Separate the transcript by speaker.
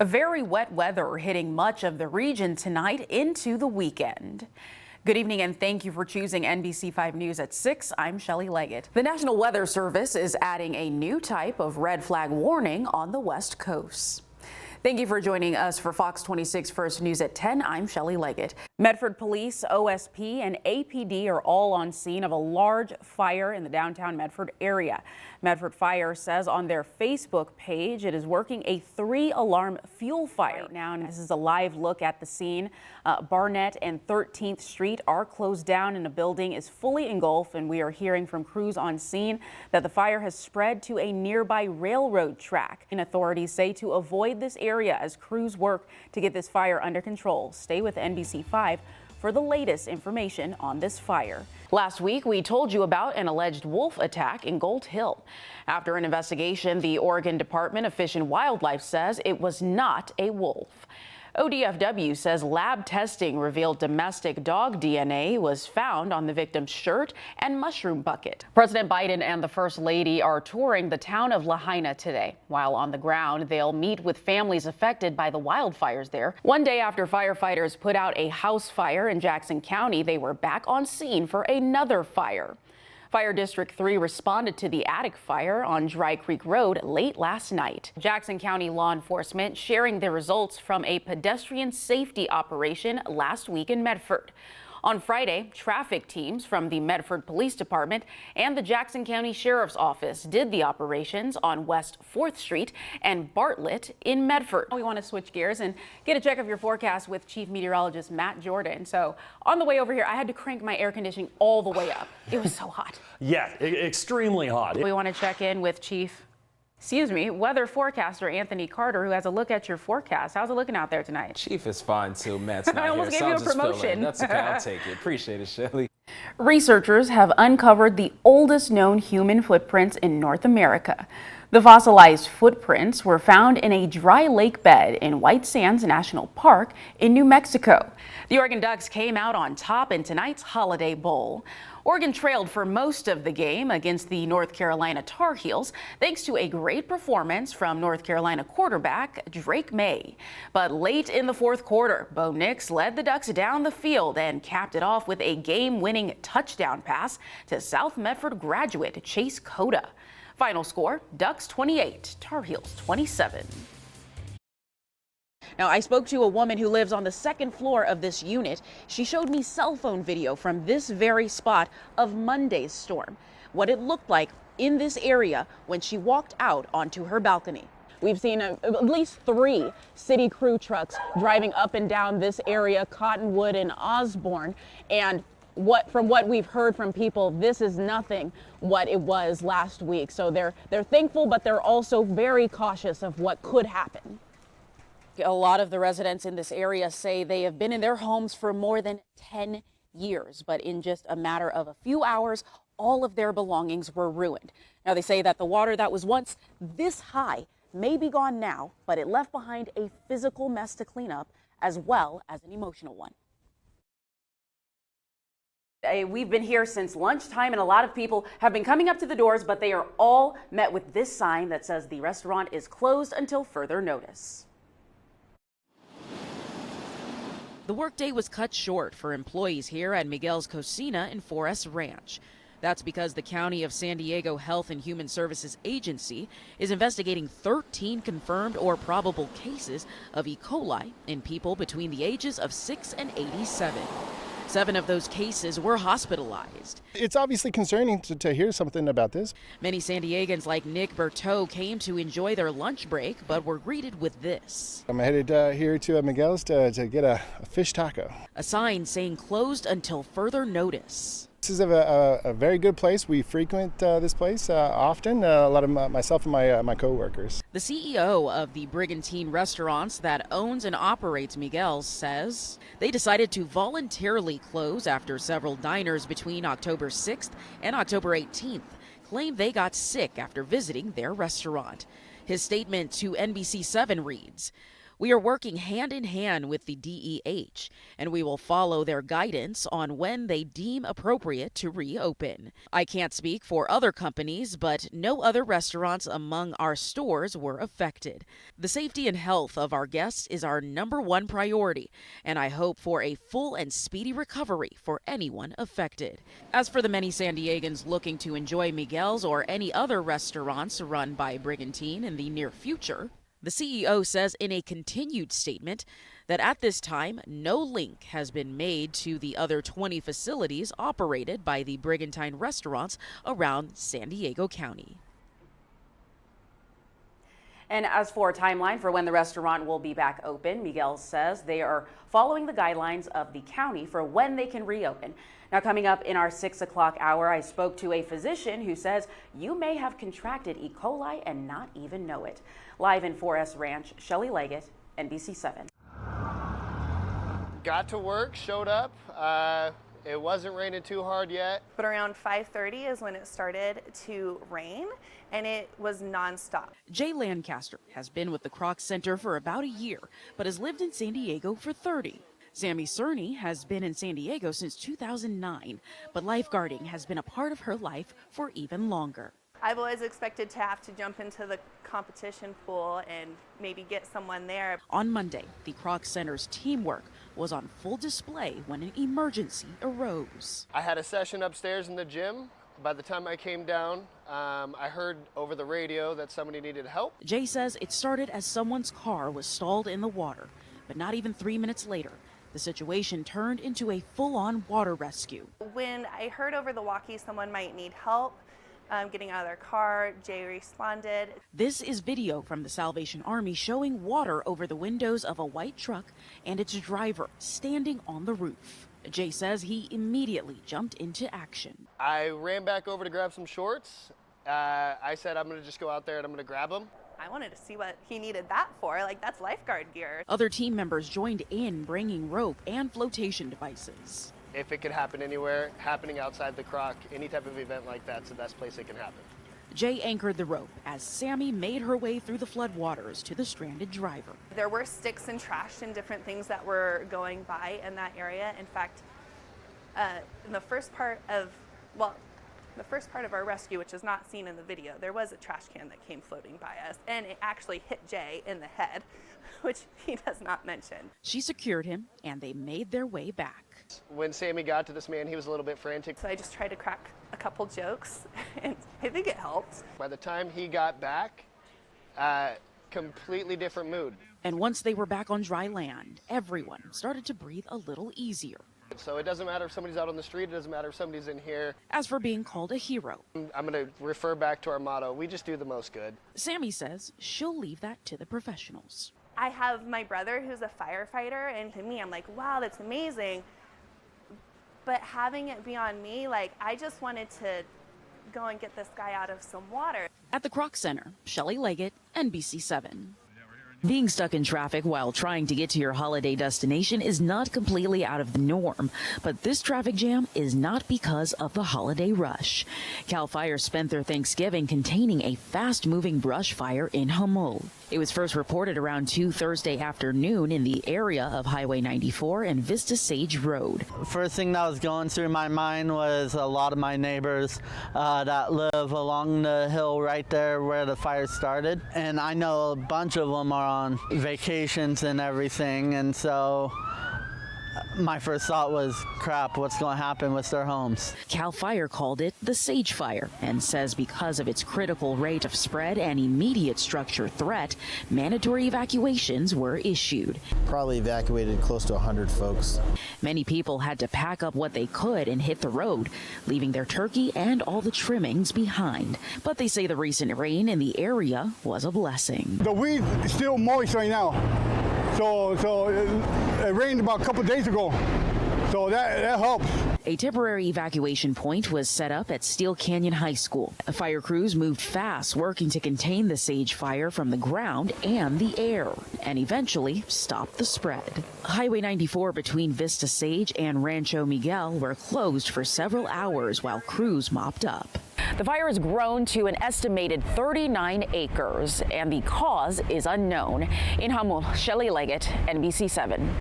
Speaker 1: A very wet weather hitting much of the region tonight into the weekend. Good evening and thank you for choosing NBC5 News at 6. I'm Shellye Leggett. The National Weather Service is adding a new type of red flag warning on the West Coast. Thank you for joining us for Fox 26 First News at 10. I'm Shellye Leggett. Medford Police, OSP, and APD are all on scene of a large fire in the downtown Medford area. Medford Fire says on their Facebook page it is working a 3-alarm fuel fire right now. And this is a live look at the scene. Barnett and 13th Street are closed down and a building is fully engulfed. And we are hearing from crews on scene that the fire has spread to a nearby railroad track. And authorities say to avoid this area as crews work to get this fire under control. Stay with NBC5 for the latest information on this fire. Last week, we told you about an alleged wolf attack in Gold Hill. After an investigation, the Oregon Department of Fish and Wildlife says it was not a wolf. ODFW says lab testing revealed domestic dog DNA was found on the victim's shirt and mushroom bucket. President Biden and the First Lady are touring the town of Lahaina today. While on the ground, they'll meet with families affected by the wildfires there. One day after firefighters put out a house fire in Jackson County, they were back on scene for another fire. Fire District 3 responded to the attic fire on Dry Creek Road late last night. Jackson County law enforcement sharing the results from a pedestrian safety operation last week in Medford. On Friday, traffic teams from the Medford Police Department and the Jackson County Sheriff's Office did the operations on West 4th Street and Bartlett in Medford. We want to switch gears and get a check of your forecast with Chief Meteorologist Matt Jordan. So on the way over here, I had to crank my air conditioning all the way up. It was so hot.
Speaker 2: Yeah, extremely hot.
Speaker 1: We want to check in with weather forecaster Anthony Carter, who has a look at your forecast. How's it looking out there tonight?
Speaker 3: Chief is fine too. Matt's not
Speaker 1: I almost
Speaker 3: here,
Speaker 1: gave you a
Speaker 3: so I'll just fill in.
Speaker 1: promotion.
Speaker 3: That's okay. I'll take it. Appreciate it, Shellye.
Speaker 1: Researchers have uncovered the oldest known human footprints in North America. The fossilized footprints were found in a dry lake bed in White Sands National Park in New Mexico. The Oregon Ducks came out on top in tonight's Holiday Bowl. Oregon trailed for most of the game against the North Carolina Tar Heels, thanks to a great performance from North Carolina quarterback Drake May. But late in the fourth quarter, Bo Nix led the Ducks down the field and capped it off with a game-winning touchdown pass to South Medford graduate Chase Cota. Final score, Ducks 28, Tar Heels 27. Now, I spoke to a woman who lives on the second floor of this unit. She showed me cell phone video from this very spot of Monday's storm, what it looked like in this area when she walked out onto her balcony. We've seen at least 3 city crew trucks driving up and down this area, Cottonwood and Osborne, and from what we've heard from people, this is nothing what it was last week. So they're thankful, but they're also very cautious of what could happen. A lot of the residents in this area say they have been in their homes for more than 10 years, but in just a matter of a few hours, all of their belongings were ruined. Now, they say that the water that was once this high may be gone now, but it left behind a physical mess to clean up as well as an emotional one. We've been here since lunchtime, and a lot of people have been coming up to the doors, but they are all met with this sign that says the restaurant is closed until further notice. The workday was cut short for employees here at Miguel's Cocina in Forest Ranch. That's because the County of San Diego Health and Human Services Agency is investigating 13 confirmed or probable cases of E. coli in people between the ages of 6 and 87. 7 of those cases were hospitalized.
Speaker 4: It's obviously concerning to hear something about this.
Speaker 1: Many San Diegans like Nick Berteau came to enjoy their lunch break, but were greeted with this.
Speaker 4: I'm headed here to Miguel's to get a fish taco.
Speaker 1: A sign saying closed until further notice.
Speaker 4: This is a very good place. We frequent this place often, a lot of myself and my co-workers.
Speaker 1: The CEO of the Brigantine Restaurants that owns and operates Miguel's says they decided to voluntarily close after several diners between October 6th and October 18th claimed they got sick after visiting their restaurant. His statement to NBC7 reads,
Speaker 5: We are working hand in hand with the DEH, and we will follow their guidance on when they deem appropriate to reopen. I can't speak for other companies, but no other restaurants among our stores were affected. The safety and health of our guests is our #1 priority, and I hope for a full and speedy recovery for anyone affected. As for the many San Diegans looking to enjoy Miguel's or any other restaurants run by Brigantine in the near future, the CEO says in a continued statement that at this time, no link has been made to the other 20 facilities operated by the Brigantine restaurants around San Diego County.
Speaker 1: And as for a timeline for when the restaurant will be back open, Miguel says they are following the guidelines of the county for when they can reopen. Now, coming up in our 6 o'clock hour, I spoke to a physician who says you may have contracted E. coli and not even know it. Live in 4S Ranch, Shellye Leggett, NBC7.
Speaker 6: Got to work, showed up. It wasn't raining too hard yet.
Speaker 7: But around 5:30 is when it started to rain, and it was nonstop.
Speaker 5: Jay Lancaster has been with the Kroc Center for about a year, but has lived in San Diego for 30. Sammy Cerny has been in San Diego since 2009, but lifeguarding has been a part of her life for even longer.
Speaker 7: I've always expected to have to jump into the competition pool and maybe get someone there.
Speaker 5: On Monday, the Kroc Center's teamwork was on full display when an emergency arose.
Speaker 6: I had a session upstairs in the gym. By the time I came down, I heard over the radio that somebody needed help.
Speaker 5: Jay says it started as someone's car was stalled in the water, but not even 3 minutes later, the situation turned into a full-on water rescue.
Speaker 7: When I heard over the walkie someone might need help getting out of their car, Jay responded.
Speaker 5: This is video from the Salvation Army showing water over the windows of a white truck and its driver standing on the roof. Jay says he immediately jumped into action.
Speaker 6: I ran back over to grab some shorts. I said I'm going to just go out there and I'm going to grab them.
Speaker 7: I wanted to see what he needed that for. Like, that's lifeguard gear.
Speaker 5: Other team members joined in, bringing rope and flotation devices.
Speaker 6: If it could happen anywhere, happening outside the Kroc, any type of event like that's the best place it can happen.
Speaker 5: Jay anchored the rope as Sammy made her way through the floodwaters to the stranded driver.
Speaker 7: There were sticks and trash and different things that were going by in that area. In fact, in the first part of our rescue, which is not seen in the video, there was a trash can that came floating by us, and it actually hit Jay in the head, which he does not mention.
Speaker 5: She secured him, and they made their way back.
Speaker 6: When Sammy got to this man, he was a little bit frantic.
Speaker 7: So I just tried to crack a couple jokes, and I think it helped.
Speaker 6: By the time he got back, completely different mood.
Speaker 5: And once they were back on dry land, everyone started to breathe a little easier.
Speaker 6: So it doesn't matter if somebody's out on the street, it doesn't matter if somebody's in here.
Speaker 5: As for being called a hero,
Speaker 6: I'm going to refer back to our motto, we just do the most good.
Speaker 5: Sammy says she'll leave that to the professionals.
Speaker 7: I have my brother who's a firefighter, and to me, I'm like, wow, that's amazing. But having it be on me, like, I just wanted to go and get this guy out of some water.
Speaker 5: At the Kroc Center, Shellye Leggett, NBC7. Being stuck in traffic while trying to get to your holiday destination is not completely out of the norm, but this traffic jam is not because of the holiday rush. CAL FIRE spent their Thanksgiving containing a fast-moving brush fire in Humboldt. It was first reported around 2 Thursday afternoon in the area of Highway 94 and Vista Sage Road.
Speaker 8: First thing that was going through my mind was a lot of my neighbors that live along the hill right there where the fire started, and I know a bunch of them are on vacations and everything, and so my first thought was, crap, what's going to happen with their homes?
Speaker 5: CAL FIRE called it the Sage Fire and says because of its critical rate of spread and immediate structure threat, mandatory evacuations were issued.
Speaker 9: Probably evacuated close to 100 folks.
Speaker 5: Many people had to pack up what they could and hit the road, leaving their turkey and all the trimmings behind. But they say the recent rain in the area was a blessing.
Speaker 10: The weed is still moist right now. So it rained about a couple days ago, so that helps.
Speaker 5: A temporary evacuation point was set up at Steel Canyon High School. Fire crews moved fast, working to contain the sage fire from the ground and the air, and eventually stop the spread. Highway 94 between Vista Sage and Rancho Miguel were closed for several hours while crews mopped up.
Speaker 1: The fire has grown to an estimated 39 acres, and the cause is unknown. In Hamul, Shellye Leggett, NBC7.